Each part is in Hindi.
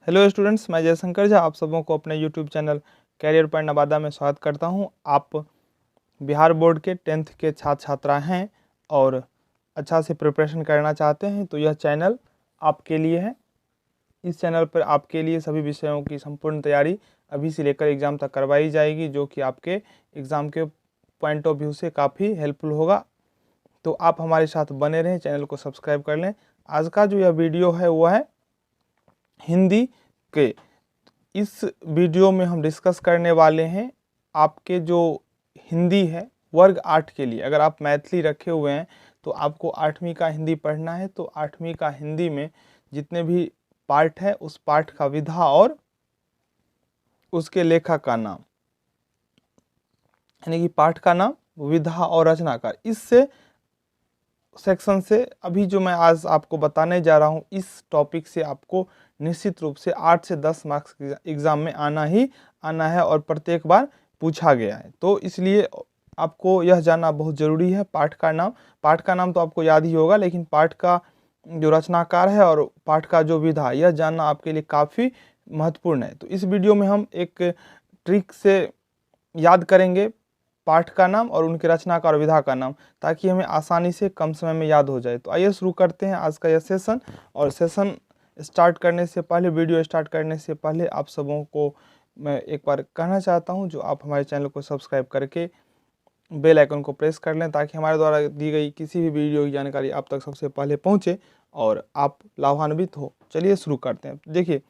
हेलो स्टूडेंट्स, मैं जयशंकर झा आप सबों को अपने YouTube channel career point Nawada में स्वागत करता हूं। आप बिहार बोर्ड के 10th के छात्र छात्रा हैं और अच्छा से प्रिपरेशन करना चाहते हैं तो यह चैनल आपके लिए है। इस चैनल पर आपके लिए सभी विषयों की संपूर्ण तैयारी अभी से लेकर एग्ज़ाम तक करवाई जाएगी, जो कि आपके एग्ज़ाम के पॉइंट ऑफ व्यू से काफ़ी हेल्पफुल होगा। तो आप हमारे साथ बने रहें, चैनल को सब्सक्राइब कर लें। आज का जो यह वीडियो है वह है हिंदी के। इस वीडियो में हम डिस्कस करने वाले हैं आपके जो हिंदी है वर्ग 8 के लिए। अगर आप मैथिली रखे हुए हैं तो आपको 8वीं का हिंदी पढ़ना है, तो 8वीं का हिंदी में जितने भी पार्ट है उस पार्ट का विधा और उसके लेखक का नाम, यानी कि पाठ का नाम, विधा और रचनाकार, इससे सेक्शन से अभी जो मैं आज आपको बताने जा रहा हूं इस टॉपिक से आपको निश्चित रूप से 8 से 10 मार्क्स एग्जाम में आना ही आना है और प्रत्येक बार पूछा गया है। तो इसलिए आपको यह जानना बहुत ज़रूरी है। पाठ का नाम तो आपको याद ही होगा, लेकिन पाठ का जो रचनाकार है और पाठ का जो विधा, यह जानना आपके लिए काफ़ी महत्वपूर्ण है। तो इस वीडियो में हम एक ट्रिक से याद करेंगे पाठ का नाम और उनके रचनाकार और विधा का नाम, ताकि हमें आसानी से कम समय में याद हो जाए। तो आइए शुरू करते हैं आज का यह सेशन। और सेशन स्टार्ट करने से पहले, वीडियो स्टार्ट करने से पहले आप सबों को मैं एक बार कहना चाहता हूं, जो आप हमारे चैनल को सब्सक्राइब करके बेल आइकन को प्रेस कर लें, ताकि हमारे द्वारा दी गई किसी भी वीडियो की जानकारी आप तक सबसे पहले पहुँचे और आप लाभान्वित हो। चलिए शुरू करते हैं। देखिए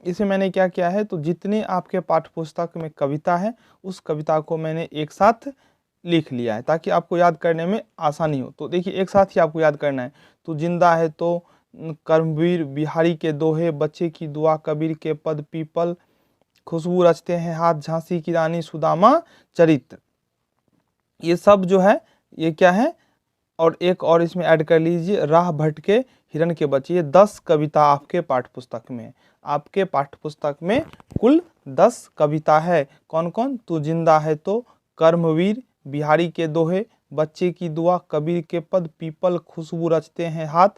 इसे मैंने क्या किया है, तो जितने आपके पाठ्य पुस्तक में कविता है उस कविता को मैंने एक साथ लिख लिया है, ताकि आपको याद करने में आसानी हो। तो देखिए एक साथ ही आपको याद करना है। तो जिंदा है तो कर्मवीर, बिहारी के दोहे, बच्चे की दुआ, कबीर के पद, पीपल, खुशबू रचते हैं हाथ, झांसी की रानी, सुदामा चरित्र, ये सब जो है ये क्या है। और एक और इसमें ऐड कर लीजिए, राह भटके हिरण के बच्चे। ये 10 कविता आपके पाठ्य पुस्तक में है। आपके पाठ्य पुस्तक में कुल 10 कविता है। कौन कौन? तू जिंदा है तो, कर्मवीर, बिहारी के दोहे, बच्चे की दुआ, कबीर के पद, पीपल, खुशबू रचते हैं हाथ,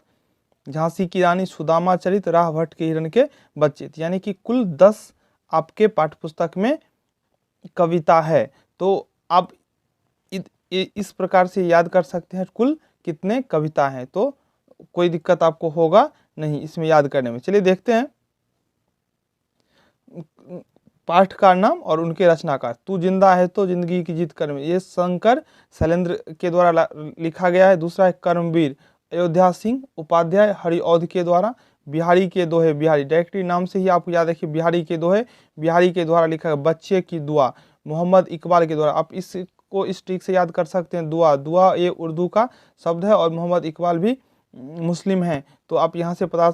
झांसी की रानी, सुदामा चरित, राह भटके हिरण के बच्चे। यानी कि कुल 10 आपके पाठ्य पुस्तक में कविता है। तो आप इस प्रकार से याद कर सकते हैं कुल कितने कविता हैं, तो कोई दिक्कत आपको होगा नहीं इसमें याद करने में। चलिए देखते हैं पाठ का नाम और उनके रचनाकार। तू जिंदा है तो, जिंदगी की जीत कर्म, ये शंकर शैलेंद्र के द्वारा लिखा गया है। दूसरा है कर्मवीर, अयोध्या सिंह उपाध्याय हरिऔध के द्वारा। बिहारी के दोहे, बिहारी डायरेक्टली नाम से ही आपको याद रखिए, बिहारी के दोहे बिहारी के द्वारा लिखा गया। बच्चे की दुआ मोहम्मद इकबाल के द्वारा। आप इसको इस ट्रिक से याद कर सकते हैं। दुआ ये उर्दू का शब्द है और मोहम्मद इकबाल भी मुस्लिम हैं, तो आप यहाँ से पता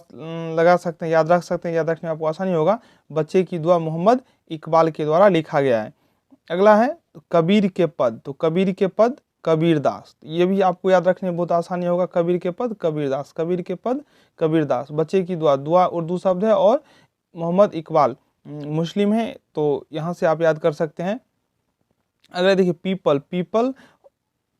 लगा सकते हैं, याद रख सकते हैं, याद रखने में आपको आसानी होगा। बच्चे की दुआ मोहम्मद इकबाल के द्वारा लिखा गया है। अगला है कबीर के पद, तो कबीर के पद कबीरदास, ये भी आपको याद रखने में बहुत आसानी होगा। कबीर के पद कबीरदास, कबीर के पद कबीरदास। बच्चे की दुआ उर्दू शब्द है और मोहम्मद इकबाल मुस्लिम है, तो यहाँ से आप याद कर सकते हैं। अगला देखिए पीपल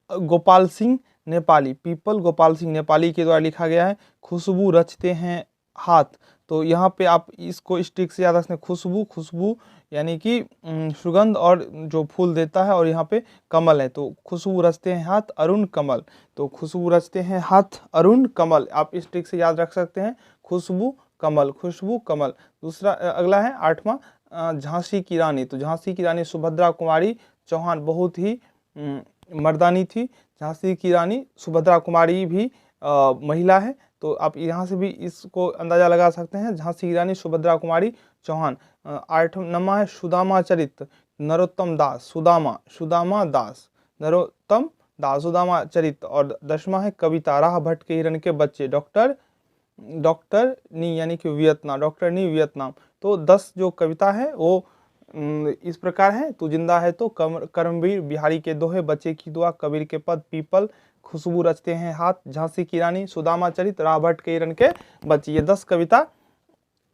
गोपाल सिंह नेपाली, पीपल गोपाल सिंह नेपाली के द्वारा लिखा गया है। खुशबू रचते हैं हाथ, तो यहाँ पे आप इसको स्टिक से याद रखते हैं। खुशबू यानी कि सुगंध और जो फूल देता है, और यहाँ पे कमल है, तो खुशबू रचते हैं हाथ अरुण कमल, तो खुशबू रचते हैं हाथ अरुण कमल, आप इस ट्रिक से याद रख सकते हैं। खुशबू कमल। दूसरा अगला है 8वां झांसी की रानी, तो झांसी की रानी सुभद्रा कुमारी चौहान बहुत ही मर्दानी थी। झांसी की रानी सुभद्रा कुमारी भी महिला है, तो आप यहाँ से भी इसको अंदाजा लगा सकते हैं। झांसी की रानी सुभद्रा कुमारी चौहान। 8वां है सुदामा चरित्र, नरोत्तम दास, सुदामा चरित्र। और 10वां है कविता, राह भटके हिरण के बच्चे, डॉक्टर नी यानी कि वियतनाम। तो 10 जो कविता है वो इस प्रकार है। तू जिंदा है तो, कर्मवीर, बिहारी के दोहे, बच्चे की दुआ, कबीर के पद, पीपल, खुशबू रचते हैं हाथ, झांसी की रानी, सुदामा चरित, राह भटके हिरण के बच्चे। ये 10 कविता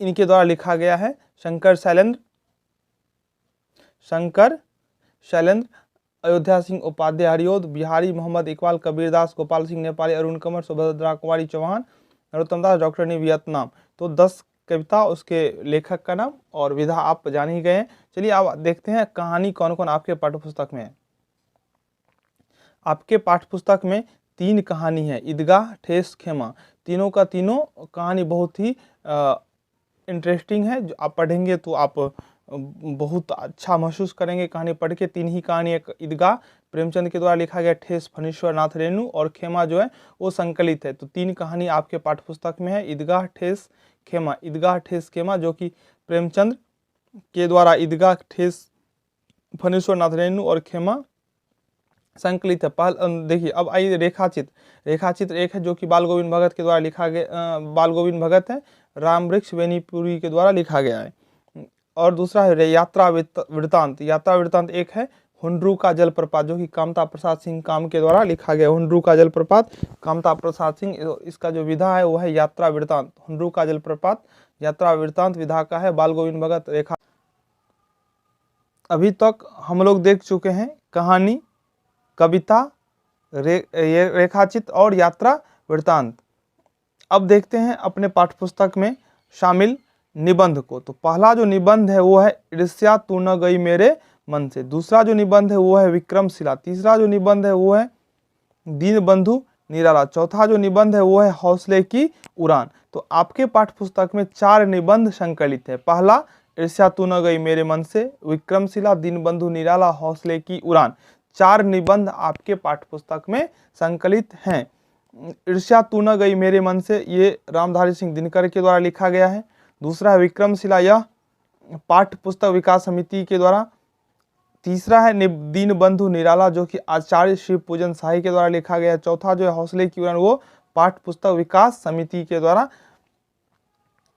इनके द्वारा लिखा गया है। शंकर शैलेंद्र, अयोध्या सिंह उपाध्याय हरिऔध, बिहारी मोहम्मद इकबाल, कबीरदास, गोपाल सिंह नेपाली, अरुण कमल, सुभद्रा कुमारी चौहान, नरोत्तम दास, डॉक्टर नी वियतनाम। तो 10 कविता, उसके लेखक का नाम और विधा आप जान ही गए हैं। चलिए अब देखते हैं कहानी कौन कौन आपके पाठ्यपुस्तक में है। आपके पाठ्यपुस्तक में 3 कहानी है, ईदगाह, ठेस, खेमा। तीनों का तीनों कहानी बहुत ही इंटरेस्टिंग है। जो आप पढ़ेंगे तो आप बहुत अच्छा महसूस करेंगे कहानी पढ़ के। 3 ही कहानी, एक ईदगाह प्रेमचंद के द्वारा लिखा गया, ठेस फणीश्वर नाथ रेणु, और खेमा जो है वो संकलित है। तो 3 कहानी आपके पाठ्यपुस्तक में है, ईदगाह, ठेस, खेमा। ईदगाह, ठेस, खेमा जो कि प्रेमचंद के द्वारा ईदगाह, ठेस फणीश्वर नाथ रेणु और खेमा संकलित है। देखिए अब आइए रेखाचित्र। रेखाचित्र एक है जो कि बाल गोविंद भगत के द्वारा लिखा गया, बाल गोविंद भगत है, रामवृक्ष बेनीपुरी के द्वारा लिखा गया है। और दूसरा है यात्रा वृत्तांत। यात्रा वृत्तांत एक है, हुंड्रू का जलप्रपात, जो कि कामता प्रसाद सिंह काम के द्वारा लिखा गया। हुंड्रू का जलप्रपात, कामता प्रसाद सिंह, इसका जो विधा है वो है यात्रा वृत्तांत। हुंड्रू का जलप्रपात यात्रा वृत्तांत विधा का है, बाल गोविंद भगत। रेखा अभी तक हम लोग देख चुके हैं कहानी, कविता, रेखाचित्र और यात्रा वृत्तांत। अब देखते हैं अपने पाठ्यपुस्तक में शामिल निबंध को। तो पहला जो निबंध है वो है ईर्ष्या तू न गई मेरे मन से। दूसरा जो निबंध है वो है विक्रमशिला। तीसरा जो निबंध है वो है दीनबंधु निराला। चौथा जो निबंध है वो है हौसले की उड़ान। तो आपके पाठ्यपुस्तक में 4 निबंध संकलित है। पहला ईर्ष्या तू न गई मेरे मन से, विक्रमशिला, दीनबंधु निराला, हौसले की उड़ान। 4 निबंध आपके पाठ्यपुस्तक में संकलित हैं। ईर्ष्या तू न गई मेरे मन से, ये रामधारी सिंह दिनकर के द्वारा लिखा गया है। दूसरा है विक्रमशिला, यह पाठ्य पुस्तक विकास समिति के द्वारा। तीसरा है दीनबंधु निराला, जो कि आचार्य शिव पूजन शाही के द्वारा लिखा गया है। चौथा जो है हौसले की उड़ान, वो पाठ्य पुस्तक विकास समिति के द्वारा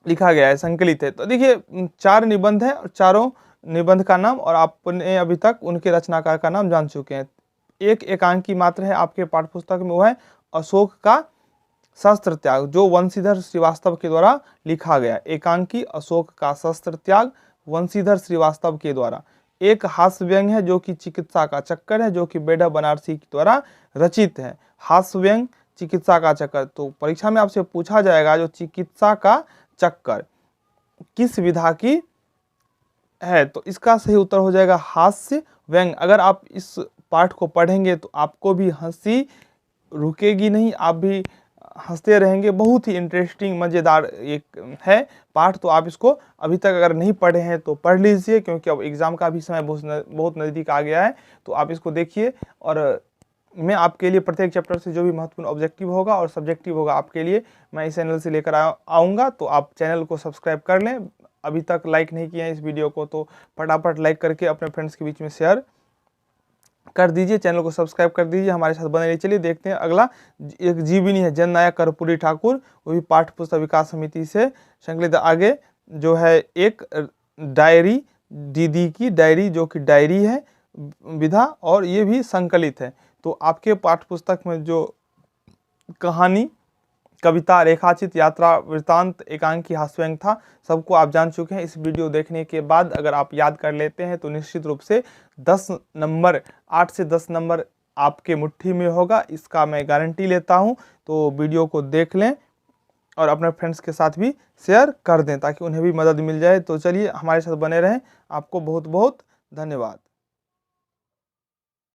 लिखा गया है, संकलित है। तो देखिए 4 निबंध है और चारों निबंध का नाम और आपने अभी तक उनके रचनाकार का नाम जान चुके हैं। एक एकांकी मात्र है आपके पाठ्यपुस्तक में, वो है अशोक का शस्त्र त्याग, जो वंशीधर श्रीवास्तव के द्वारा लिखा गया। एकांकी अशोक का शस्त्र त्याग, वंशीधर श्रीवास्तव के द्वारा। एक हास्य व्यंग है जो कि चिकित्सा का चक्कर है, जो कि बेढा बनारसी के द्वारा रचित है। हास्य व्यंग, चिकित्सा का चक्कर। तो परीक्षा में आपसे पूछा जाएगा जो चिकित्सा का चक्कर किस विधा की है, तो इसका सही उत्तर हो जाएगा हास्य व्यंग। अगर आप इस पाठ को पढ़ेंगे तो आपको भी हंसी रुकेगी नहीं, आप भी हंसते रहेंगे। बहुत ही इंटरेस्टिंग मज़ेदार एक है पाठ। तो आप इसको अभी तक अगर नहीं पढ़े हैं तो पढ़ लीजिए, क्योंकि अब एग्ज़ाम का भी समय बहुत नज़दीक आ गया है। तो आप इसको देखिए और मैं आपके लिए प्रत्येक चैप्टर से जो भी महत्वपूर्ण ऑब्जेक्टिव होगा और सब्जेक्टिव होगा आपके लिए मैं इस चैनल से लेकर आऊँगा। तो आप चैनल को सब्सक्राइब कर लें। अभी तक लाइक नहीं किया है इस वीडियो को तो फटाफट लाइक करके अपने फ्रेंड्स के बीच में शेयर कर दीजिए। चैनल को सब्सक्राइब कर दीजिए, हमारे साथ बने रहिए। चलिए देखते हैं अगला। एक जीवनी है जननायक कर्पूरी ठाकुर, वो भी पाठ्य पुस्तक विकास समिति से संकलित। आगे जो है एक डायरी, दीदी की डायरी, जो कि डायरी है विधा, और ये भी संकलित है। तो आपके पाठ्यपुस्तक में जो कहानी, कविता, रेखाचित्र, यात्रा वृत्तांत, एकांकी, हास्यव्यंग था, सबको आप जान चुके हैं। इस वीडियो देखने के बाद अगर आप याद कर लेते हैं तो निश्चित रूप से 10 नंबर, 8 से 10 नंबर आपके मुट्ठी में होगा, इसका मैं गारंटी लेता हूं। तो वीडियो को देख लें और अपने फ्रेंड्स के साथ भी शेयर कर दें ताकि उन्हें भी मदद मिल जाए। तो चलिए हमारे साथ बने रहें। आपको बहुत बहुत धन्यवाद।